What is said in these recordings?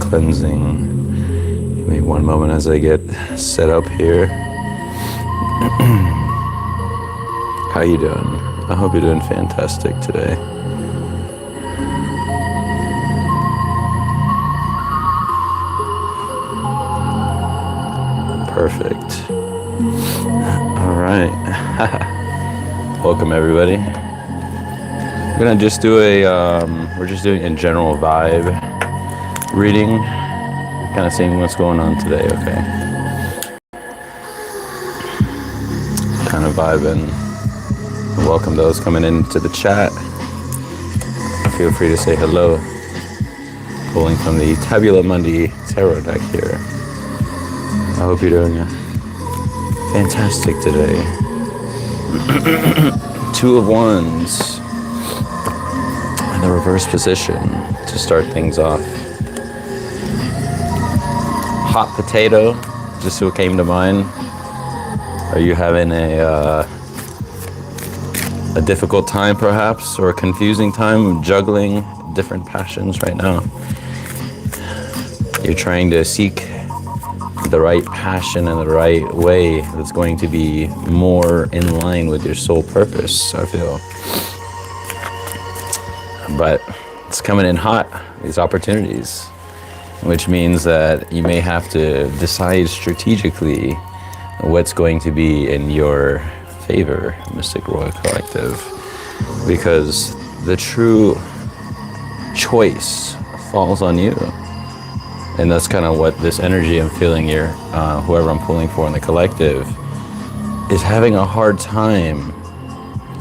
cleansing. Give me one moment as I get set up here. How you doing? I hope you're doing fantastic today. Perfect. All right. Welcome everybody. We're gonna just do we're just doing a general vibe reading, kind of seeing what's going on today, okay? Kind of vibing. Welcome those coming into the chat. Feel free to say hello. Pulling from the Tabula Mundi tarot deck here. I hope you're doing fantastic today. Two of Wands in the reverse position to start things off. Hot potato, just what came to mind. Are you having a difficult time perhaps, or a confusing time juggling different passions right now? You're trying to seek the right passion in the right way that's going to be more in line with your soul purpose, I feel. But it's coming in hot, these opportunities, which means that you may have to decide strategically what's going to be in your favor, Mystic Royal Collective, because the true choice falls on you. And that's kind of what this energy I'm feeling here, whoever I'm pulling for in the collective, is having a hard time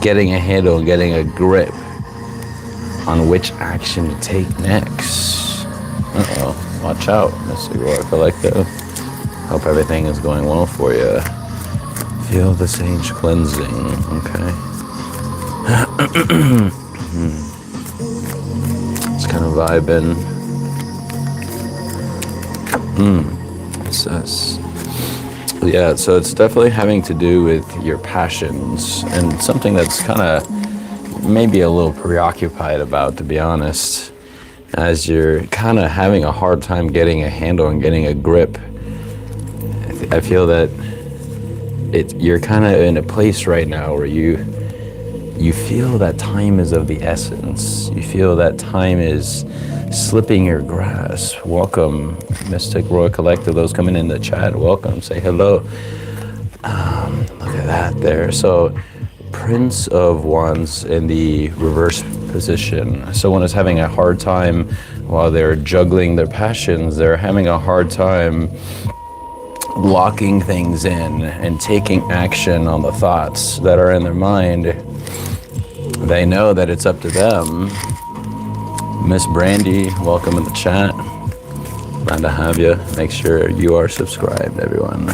getting a handle, getting a grip on which action to take next. Uh-oh, watch out, Mr. Royal Collective. Hope everything is going well for you. Feel the sage cleansing, okay? It's kind of vibing. Sesh. Yeah, so it's definitely having to do with your passions and something that's kind of maybe a little preoccupied about, to be honest, as you're kind of having a hard time getting a handle and getting a grip. I feel that you're kind of in a place right now where you feel that time is of the essence. You feel that time is slipping your grasp. Welcome, Mystic Royal Collective. Those coming in the chat, welcome. Say hello. Look at that there. So, Prince of Wands in the reverse position. Someone is having a hard time while they're juggling their passions. They're having a hard time locking things in and taking action on the thoughts that are in their mind. They know that it's up to them. Miss Brandy, welcome in the chat. Glad to have you. Make sure you are subscribed, everyone,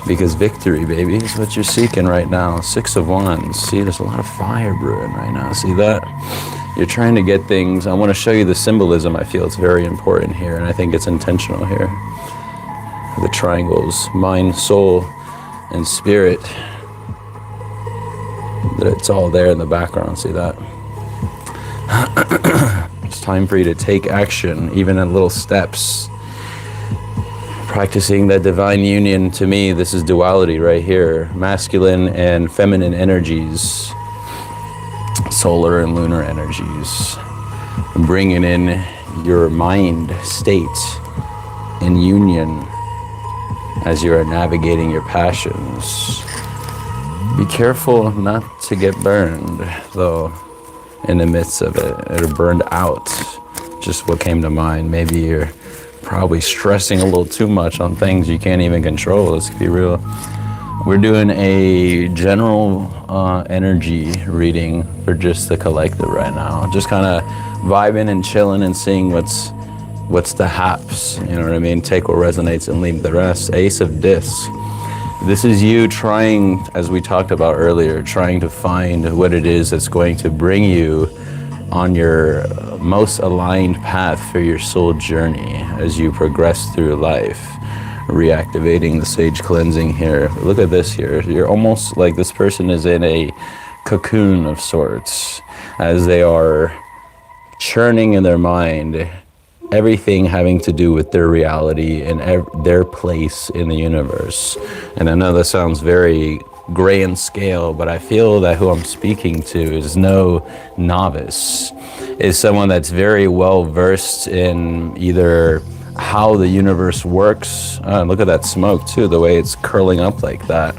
because victory, baby, is what you're seeking right now. Six of Wands. See, there's a lot of fire brewing right now. See that? You're trying to get things. I want to show you the symbolism. I feel it's very important here, and I think it's intentional here. The triangles, mind, soul, and spirit. It's all there in the background. See that? It's time for you to take action, even in little steps. Practicing that divine union. To me, this is duality right here. Masculine and feminine energies. Solar and lunar energies. Bringing in your mind state in union as you are navigating your passions. Be careful not to get burned, though, in the midst of it, or burned out. Just what came to mind. Maybe you're probably stressing a little too much on things you can't even control. Let's be real. We're doing a general energy reading for just the collective right now. Just kind of vibing and chilling and seeing what's the haps. You know what I mean? Take what resonates and leave the rest. Ace of Discs. This is you trying, as we talked about earlier, trying to find what it is that's going to bring you on your most aligned path for your soul journey as you progress through life. Reactivating the sage cleansing here. Look at this here. You're almost like this person is in a cocoon of sorts as they are churning in their mind everything having to do with their reality and their place in the universe. And I know that sounds very grand scale, but I feel that who I'm speaking to is no novice, is someone that's very well versed in either how the universe works. Look at that smoke too, the way it's curling up like that.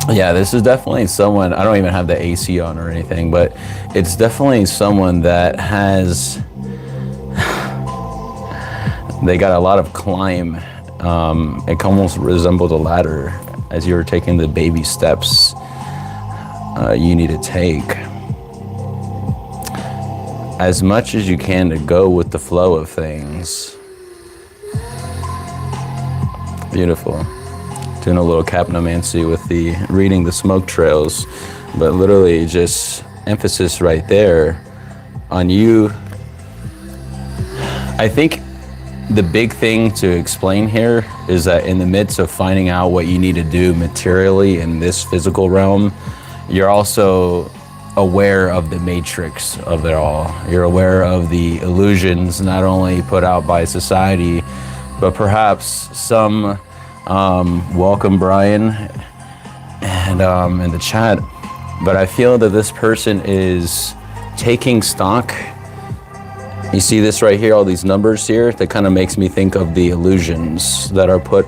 Yeah, this is definitely someone, I don't even have the AC on or anything, but it's definitely someone that has, they got a lot of climb. It almost resembled a ladder as you were taking the baby steps you need to take. As much as you can to go with the flow of things. Beautiful. Doing a little capnomancy with the reading the smoke trails, but literally just emphasis right there on you. I think the big thing to explain here is that in the midst of finding out what you need to do materially in this physical realm, you're also aware of the matrix of it all. You're aware of the illusions not only put out by society, but perhaps some, welcome Brian, and in the chat, but I feel that this person is taking stock. You see this right here, all these numbers here, that kind of makes me think of the illusions that are put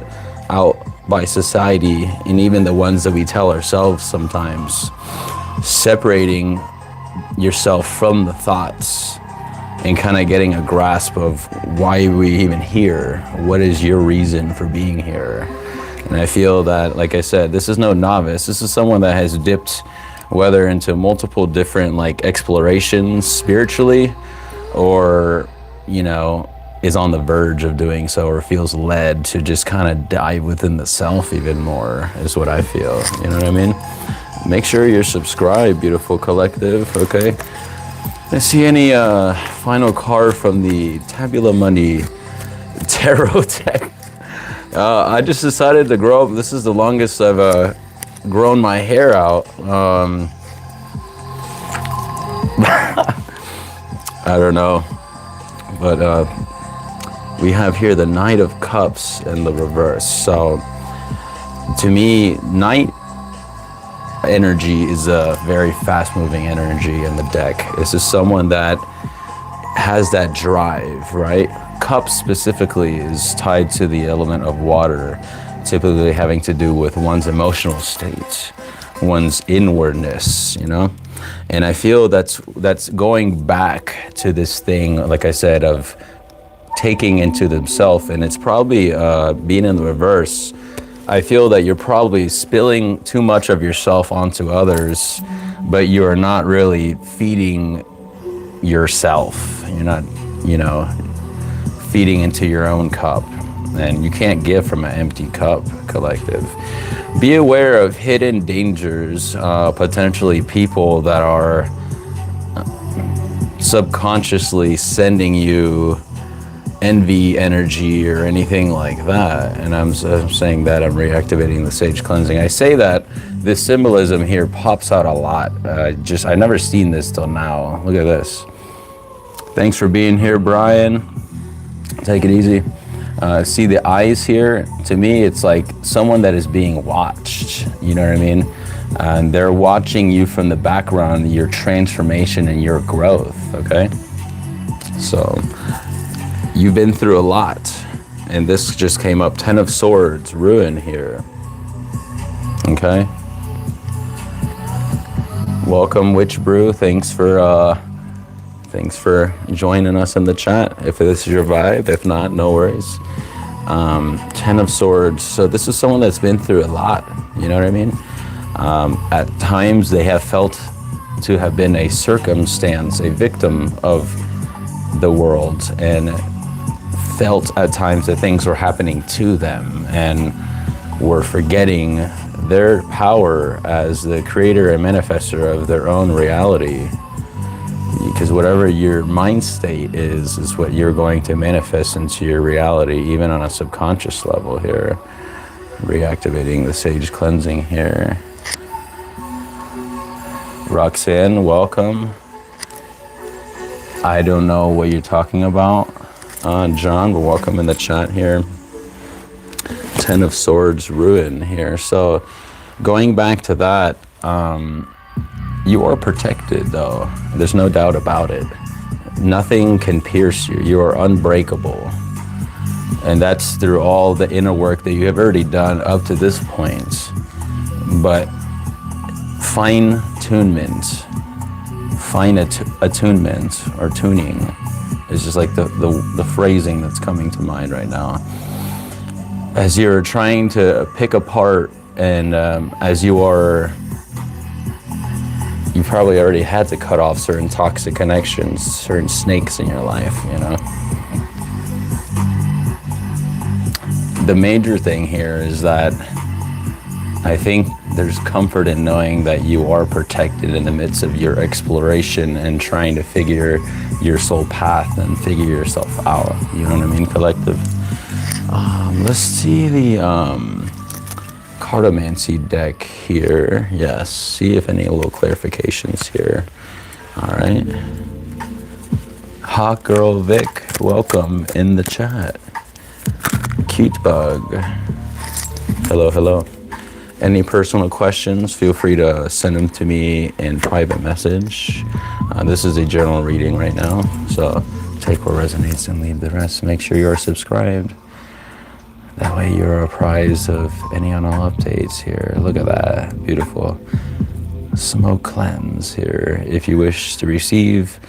out by society, and even the ones that we tell ourselves sometimes. Separating yourself from the thoughts and kind of getting a grasp of why are we even here? What is your reason for being here? And I feel that, like I said, this is no novice. This is someone that has dipped whether into multiple different like explorations spiritually, or, you know, is on the verge of doing so, or feels led to just kind of dive within the self even more, is what I feel. You know what I mean? Make sure you're subscribed, beautiful collective, okay? I see any final card from the Tabula Mundi tarot deck. I just decided to grow up. This is the longest I've grown my hair out. I don't know, but we have here the Knight of Cups in the reverse. So to me, Knight energy is a very fast-moving energy in the deck. This is someone that has that drive, right? Cups specifically is tied to the element of water, typically having to do with one's emotional state, one's inwardness, you know? And I feel that's going back to this thing, like I said, of taking into themselves, and it's probably being in the reverse. I feel that you're probably spilling too much of yourself onto others, but you are not really feeding yourself. You're not, you know, feeding into your own cup, and you can't give from an empty cup, collective. Be aware of hidden dangers, potentially people that are subconsciously sending you envy energy or anything like that. And I'm saying that I'm reactivating the sage cleansing. I say that this symbolism here pops out a lot. I never seen this till now. Look at this. Thanks for being here, Brian. Take it easy. See the eyes here? To me, it's like someone that is being watched. You know what I mean? And they're watching you from the background, your transformation and your growth, okay? So you've been through a lot, and this just came up. 10 of Swords, ruin here. Okay. Welcome, Witch Brew. Thanks for joining us in the chat. If this is your vibe, if not, no worries. 10 of Swords. So this is someone that's been through a lot. You know what I mean? At times they have felt to have been a circumstance, a victim of the world, and felt at times that things were happening to them and were forgetting their power as the creator and manifester of their own reality. Because whatever your mind state is what you're going to manifest into your reality, even on a subconscious level here. Reactivating the sage cleansing here. Roxanne, welcome. I don't know what you're talking about, John, but welcome in the chat here. 10 of Swords ruin here. So going back to that, you are protected though. There's no doubt about it. Nothing can pierce you. You are unbreakable. And that's through all the inner work that you have already done up to this point. But fine-tunement or tuning is just like the phrasing that's coming to mind right now. As you're trying to pick apart and as you probably already had to cut off certain toxic connections, certain snakes in your life, you know. The major thing here is that I think there's comfort in knowing that you are protected in the midst of your exploration and trying to figure your soul path and figure yourself out. You know what I mean, collective? Let's see the cartomancy deck here. Yes, see if any little clarifications here. All right. Hot Girl Vic, welcome in the chat. Cute Bug. Hello, hello. Any personal questions, feel free to send them to me in private message. This is a general reading right now, so take what resonates and leave the rest. Make sure you're subscribed. That way you're apprised of any and all updates here. Look at that, beautiful. Smoke cleanse here. If you wish to receive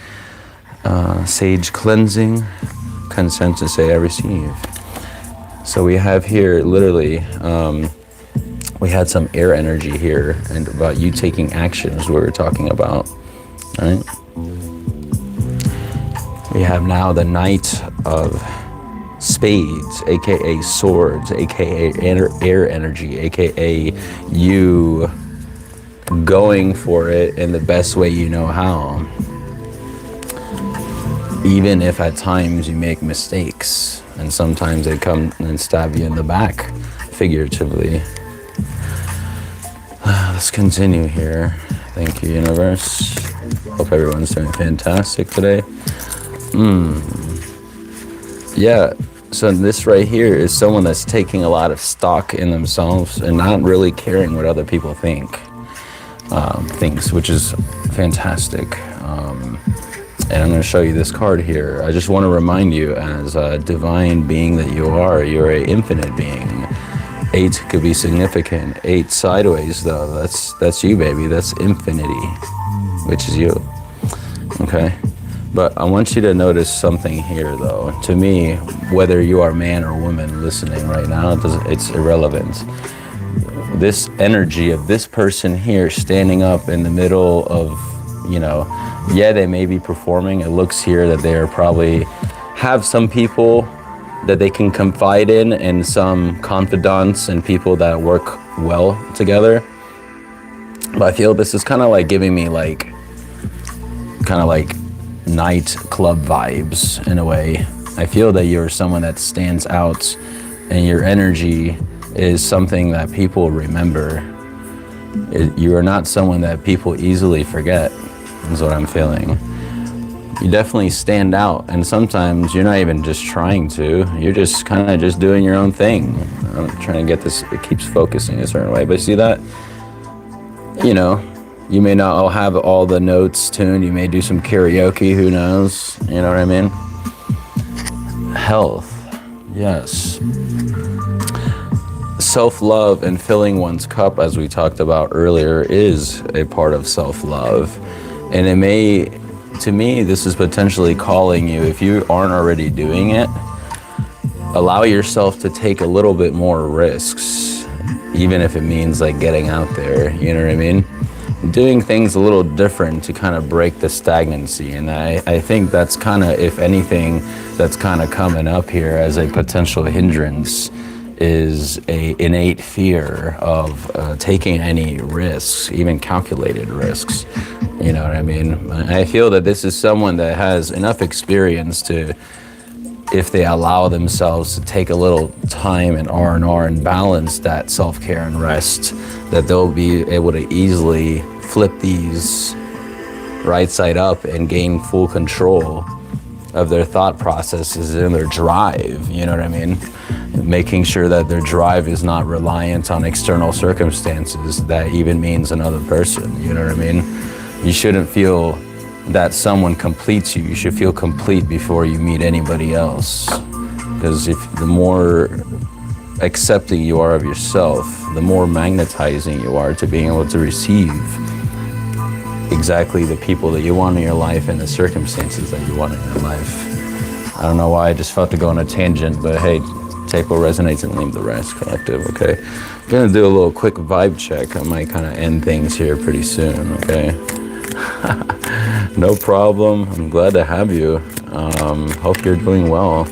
sage cleansing, consent to say I receive. So we have here literally, we had some air energy here and about you taking action is what we're talking about, right? We have now the Knight of Spades, aka Swords, aka air energy, aka you going for it in the best way you know how. Even if at times you make mistakes and sometimes they come and stab you in the back, figuratively. Let's continue here. Thank you, universe. Hope everyone's doing fantastic today. Yeah, so this right here is someone that's taking a lot of stock in themselves and not really caring what other people think. Thinks, which is fantastic. And I'm going to show you this card here. I just want to remind you, as a divine being that you are, you're an infinite being. 8 could be significant. 8 sideways, though, that's you, baby. That's infinity, which is you. Okay? But I want you to notice something here, though. To me, whether you are man or woman listening right now, it's irrelevant. This energy of this person here standing up in the middle of, you know, yeah, they may be performing. It looks here that they are probably have some people that they can confide in and some confidants and people that work well together. But I feel this is kind of like giving me like nightclub vibes in a way. I feel that you're someone that stands out and your energy is something that people remember. You are not someone that people easily forget, is what I'm feeling. You definitely stand out, and sometimes you're not even just trying to, you're just kind of just doing your own thing. I'm trying to get this, it keeps focusing a certain way, but see that? You know, you may not all have all the notes tuned, you may do some karaoke, who knows, you know what I mean? Health, yes. Self-love and filling one's cup, as we talked about earlier, is a part of self-love. And it may, to me, this is potentially calling you, if you aren't already doing it, allow yourself to take a little bit more risks, even if it means like getting out there, you know what I mean? Doing things a little different to kind of break the stagnancy. And I think that's kind of, if anything, that's kind of coming up here as a potential hindrance, is a innate fear of taking any risks, even calculated risks. You know what I mean? I feel that this is someone that has enough experience to, if they allow themselves to take a little time and R&R and balance that self-care and rest, that they'll be able to easily flip these right side up and gain full control of their thought processes and their drive, you know what I mean? Making sure that their drive is not reliant on external circumstances. That even means another person, you know what I mean? You shouldn't feel that someone completes you. You should feel complete before you meet anybody else. Because if the more accepting you are of yourself, the more magnetizing you are to being able to receive exactly the people that you want in your life and the circumstances that you want in your life. I don't know why I just felt to go on a tangent, but hey, take what resonates and leave the rest, collective, okay? I'm gonna do a little quick vibe check. I might kind of end things here pretty soon, okay? No problem. I'm glad to have you. Hope you're doing well.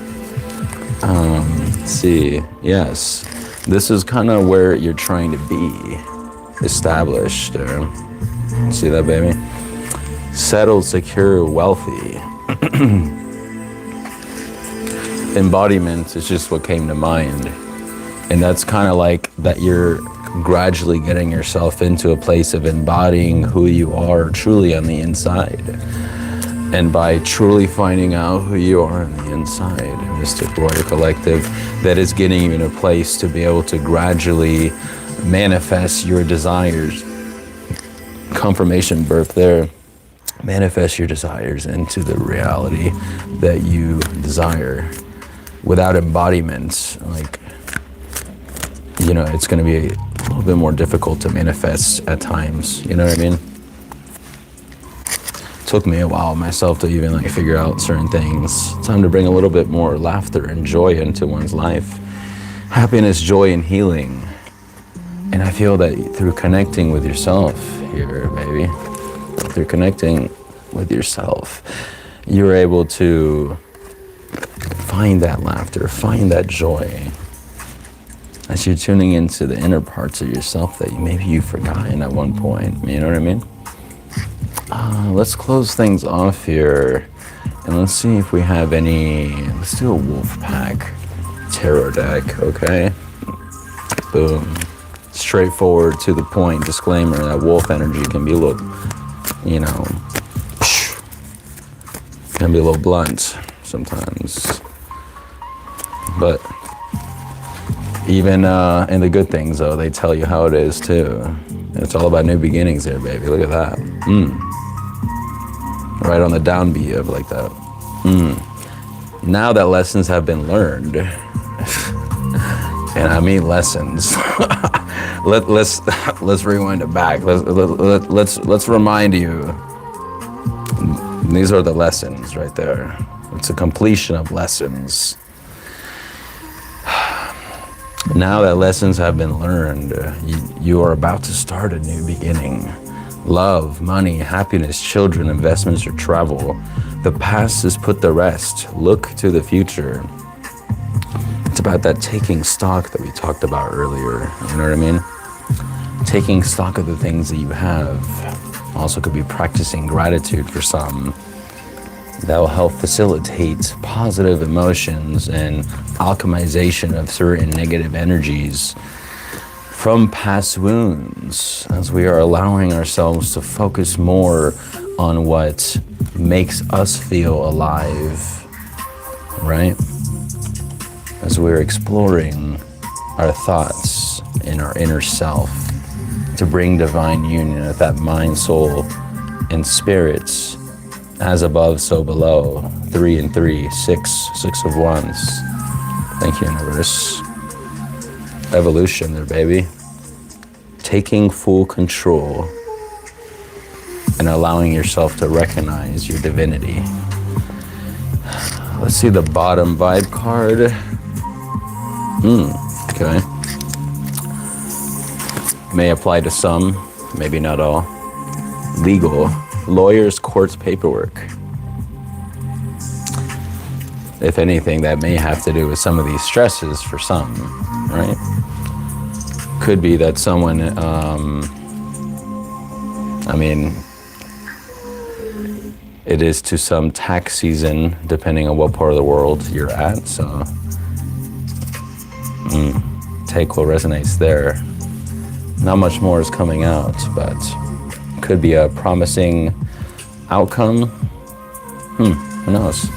Let's see. Yes, this is kind of where you're trying to be established. See that, baby? Settled, secure, wealthy. Embodiment is just what came to mind. And that's kind of like that you're gradually getting yourself into a place of embodying who you are truly on the inside. And by truly finding out who you are on the inside, Mystic Warrior Collective, that is getting you in a place to be able to gradually manifest your desires. Confirmation birth there. Manifest your desires into the reality that you desire. Without embodiment, like, you know, it's going to be a little bit more difficult to manifest at times, you know what I mean? Took me a while myself to even like figure out certain things. Time to bring a little bit more laughter and joy into one's life. Happiness, joy, and healing. And I feel that through connecting with yourself here, baby, through connecting with yourself, you're able to find that laughter, find that joy as you're tuning into the inner parts of yourself that maybe you've forgotten at one point, you know what I mean? Let's close things off here and let's see if we have any. Let's do a wolf pack tarot deck, okay? Boom. Straightforward, to the point, disclaimer that wolf energy can be a little, you know, can be a little blunt sometimes. But even in the good things, though, they tell you how it is too. It's all about new beginnings there, baby. Look at that. Right on the downbeat of like that. Now that lessons have been learned, and I mean lessons. let's rewind it back. Let's remind you. These are the lessons right there. It's a completion of lessons. Now that lessons have been learned, you are about to start a new beginning. Love, money, happiness, children, investments, or travel. The past is put to rest. Look to the future. It's about that taking stock that we talked about earlier. You know what I mean? Taking stock of the things that you have. Also could be practicing gratitude for some. That will help facilitate positive emotions and alchemization of certain negative energies from past wounds, as we are allowing ourselves to focus more on what makes us feel alive, right? As we're exploring our thoughts in our inner self to bring divine union with that mind, soul, and spirits. As above, so below. 3 and 3, 6 of wands. Thank you, universe. Evolution there, baby. Taking full control and allowing yourself to recognize your divinity. Let's see the bottom vibe card. Okay. May apply to some, maybe not all. Legal. Lawyers, courts, paperwork. If anything, that may have to do with some of these stresses for some, right? Could be that someone, I mean, it is to some tax season, depending on what part of the world you're at, so take what resonates there. Not much more is coming out, but could be a promising Outcome, who knows?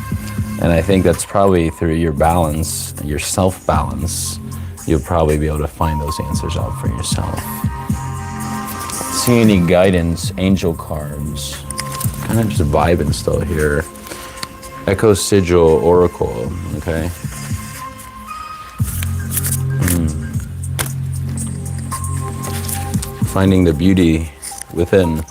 And I think that's probably through your balance, your self-balance, you'll probably be able to find those answers out for yourself. See any guidance, angel cards, kind of just vibing still here. Echo Sigil Oracle, okay? Finding the beauty within.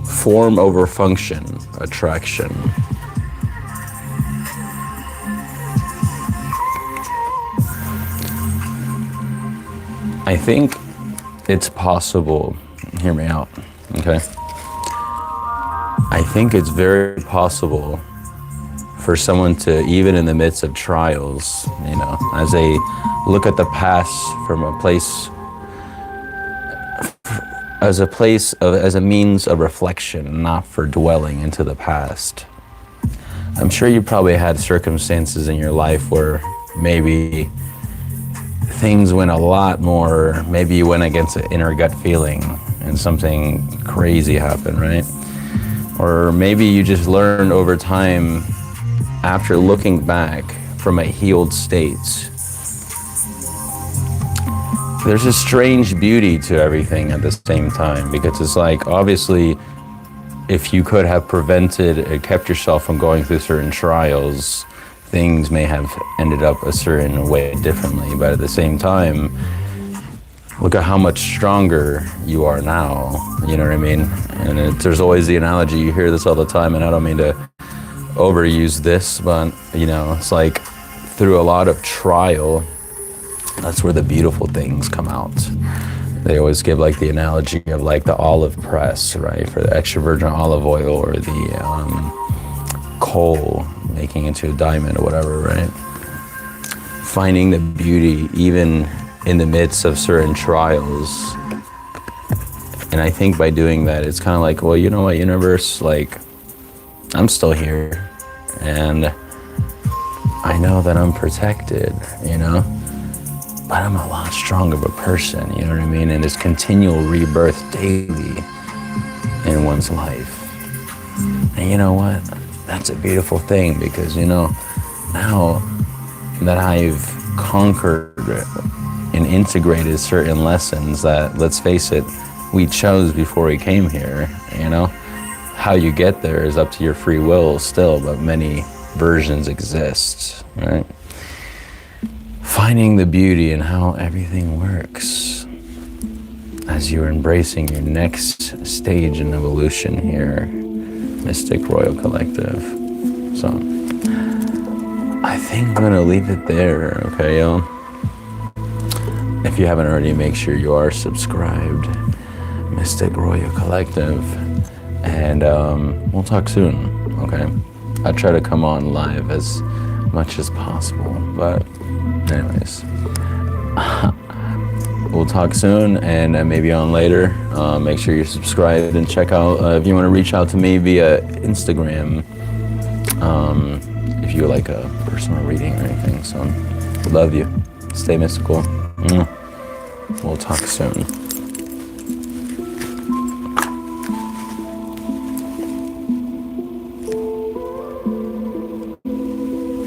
Form over function, attraction. I think it's possible, hear me out, okay? I think it's very possible for someone to, even in the midst of trials, you know, as they look at the past from a place, as a means of reflection, not for dwelling into the past. I'm sure you probably had circumstances in your life where maybe things went a lot more, maybe you went against an inner gut feeling and something crazy happened, right? Or maybe you just learned over time, after looking back from a healed state, there's a strange beauty to everything at the same time, because it's like, obviously, if you could have prevented and kept yourself from going through certain trials, things may have ended up a certain way differently. But at the same time, look at how much stronger you are now, you know what I mean? And there's always the analogy, you hear this all the time, and I don't mean to overuse this, but you know, it's like through a lot of trial, that's where the beautiful things come out. They always give like the analogy of like the olive press, right? For the extra virgin olive oil, or the coal making into a diamond or whatever, right? Finding the beauty even in the midst of certain trials. And I think by doing that, it's kind of like, well, you know what, universe, like, I'm still here, and I know that I'm protected, you know? But I'm a lot stronger of a person, you know what I mean? And there's continual rebirth daily in one's life. And you know what? That's a beautiful thing, because, you know, now that I've conquered and integrated certain lessons that, let's face it, we chose before we came here, you know? How you get there is up to your free will still, but many versions exist, right? Finding the beauty in how everything works as you're embracing your next stage in evolution here, Mystic Royal Collective. So, I think I'm gonna leave it there, okay, y'all? If you haven't already, make sure you are subscribed, Mystic Royal Collective, and we'll talk soon, okay? I try to come on live as much as possible, but anyways, we'll talk soon, and maybe on later. Make sure you're subscribed, and check out, if you want to reach out to me via Instagram, if you like a personal reading or anything. So, love you. Stay mystical. We'll talk soon.